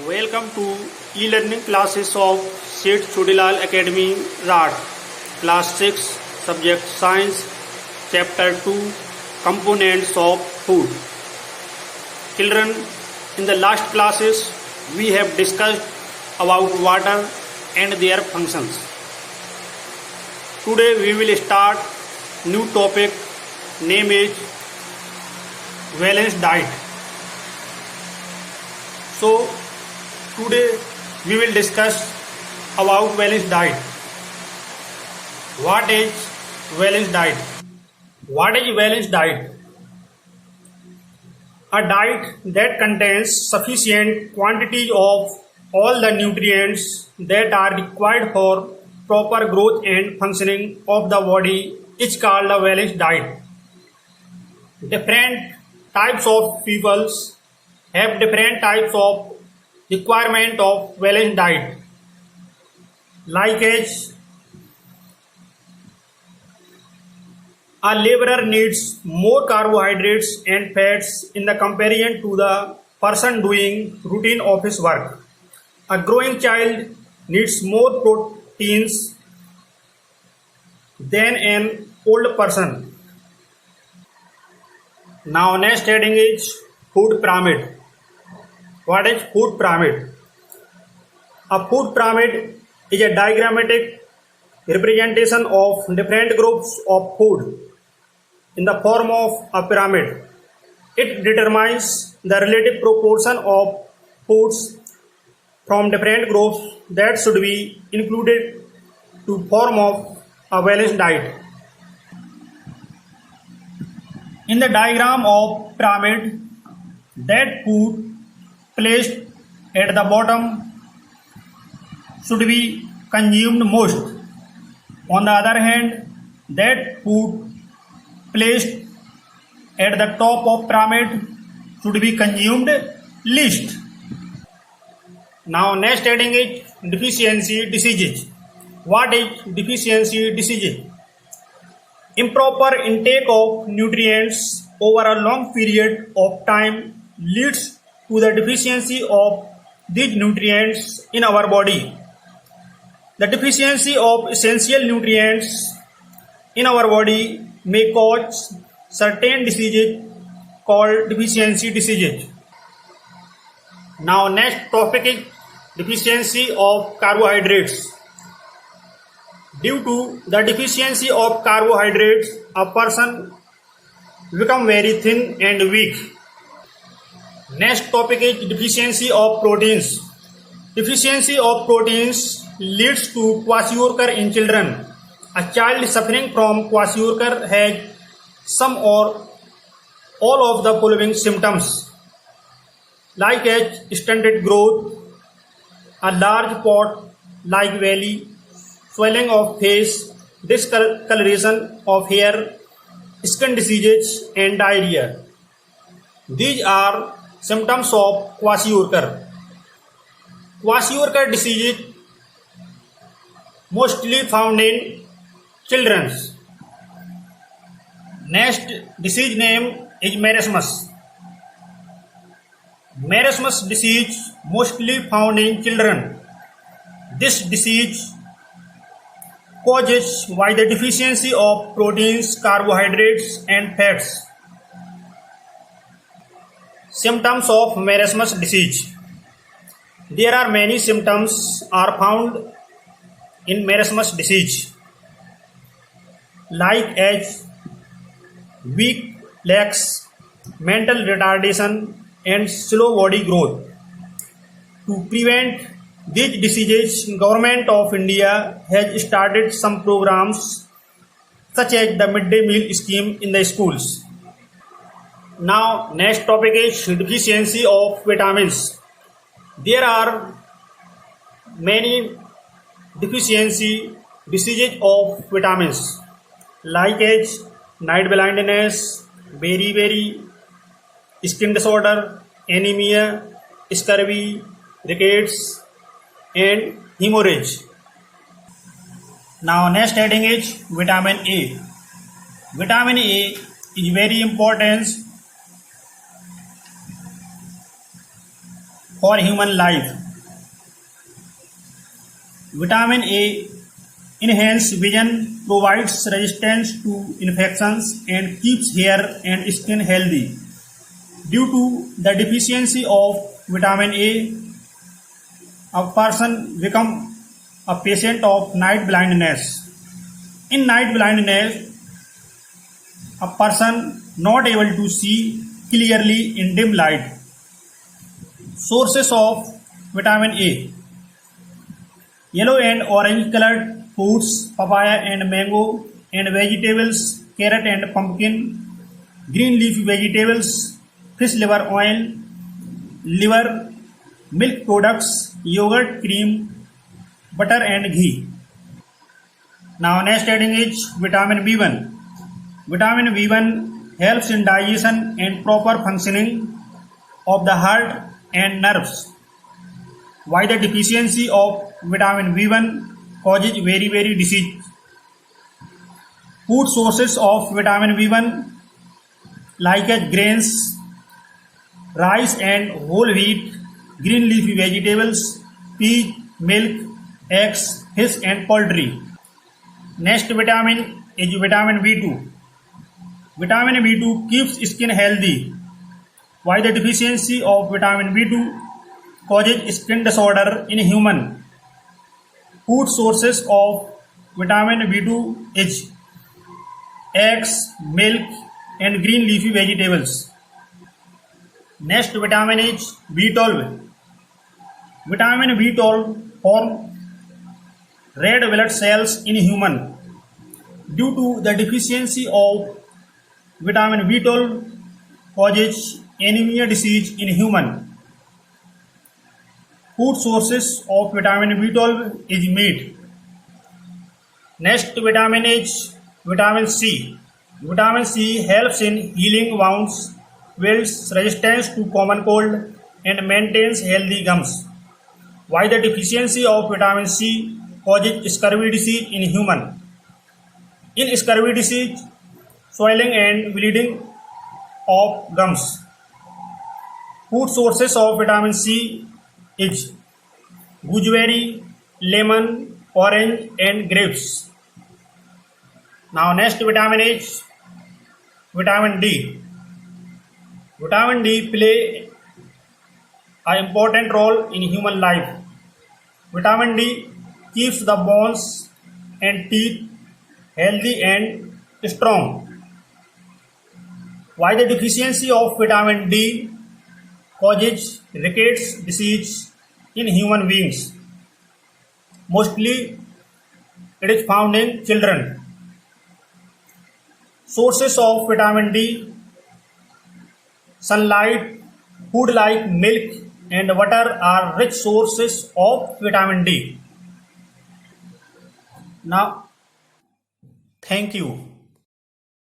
Welcome to e-learning classes of Seth Chodilal Academy RAT, Class 6, Subject Science, Chapter 2, Components of Food. Children, in the last classes, we have discussed about water and their functions. Today we will start new topic, name is balanced diet. So today we will discuss about balanced diet. What is balanced diet? What is balanced diet? A diet that contains sufficient quantity of all the nutrients that are required for proper growth and functioning of the body is called a balanced diet. Different types of peoples have different types of requirement of balanced diet. Like as a laborer needs more carbohydrates and fats in the comparison to the person doing routine office work. A growing child needs more proteins than an old person. Now next heading is food pyramid. What is food pyramid? A food pyramid is a diagrammatic representation of different groups of food in the form of a pyramid. It determines the relative proportion of foods from different groups that should be included to form of a balanced diet. In the diagram of pyramid, that food placed at the bottom should be consumed most. On the other hand, that food placed at the top of pyramid should be consumed least. Now next heading is deficiency diseases. What is deficiency diseases? Improper intake of nutrients over a long period of time leads to the deficiency of these nutrients in our body. The deficiency of essential nutrients in our body may cause certain diseases called deficiency diseases. Now next topic is deficiency of carbohydrates. Due to the deficiency of carbohydrates, a person becomes very thin and weak. Next topic is deficiency of proteins. Deficiency of proteins leads to kwashiorkor in children. A child suffering from kwashiorkor has some or all of the following symptoms, like as stunted growth, a large pot like belly, swelling of face, discoloration of hair, skin diseases and diarrhea. These are symptoms of kwashiorkor. Kwashiorkor disease is mostly found in children. Next disease name is marasmus. Marasmus disease mostly found in children. This disease causes by the deficiency of proteins, carbohydrates and fats. Symptoms of marasmus disease. There are many symptoms are found in marasmus disease, like as weak legs, mental retardation and slow body growth. To prevent these diseases, Government of India has started some programs such as the midday meal scheme in the schools. Now next topic is deficiency of vitamins. There are many deficiency diseases of vitamins, like as night blindness, beriberi, skin disorder, anemia, scurvy, rickets and hemorrhage. Now next heading is vitamin A. Vitamin A is very important for human life. Vitamin A enhances vision, provides resistance to infections, and keeps hair and skin healthy. Due to the deficiency of vitamin a person becomes a patient of night blindness. In night blindness, a person not able to see clearly in dim light. Sources of vitamin A: yellow and orange colored fruits, papaya and mango, and vegetables, carrot and pumpkin, green leafy vegetables, fish liver oil, liver, milk products, yogurt, cream, butter and ghee. Now next heading is vitamin B1. Vitamin B1 helps in digestion and proper functioning of the heart and nerves. Why the deficiency of vitamin B1 causes very disease. Food sources of vitamin B1 like as grains, rice and whole wheat, green leafy vegetables, peas, milk, eggs, fish and poultry. Next vitamin is vitamin B2. Vitamin B2 keeps skin healthy. Why the deficiency of vitamin B2 causes skin disorder in human. Food sources of vitamin B2 is eggs, milk and green leafy vegetables. Next vitamin is B12. Vitamin B12 form red blood cells in human. Due to the deficiency of vitamin B12 causes anemia disease in human. Food sources of vitamin B12 is meat. Next vitamin is vitamin C. Vitamin C helps in healing wounds, builds resistance to common cold, and maintains healthy gums. Why the deficiency of vitamin C causes scurvy disease in human. In scurvy disease, swelling and bleeding of gums. Food sources of vitamin C is gooseberry, lemon, orange and grapes. Now next vitamin is vitamin D. Vitamin D play an important role in human life. Vitamin D keeps the bones and teeth healthy and strong. Why the deficiency of vitamin D causes rickets disease in human beings. Mostly it is found in children. Sources of vitamin D: sunlight, food like milk and butter are rich sources of vitamin D. Now, thank you.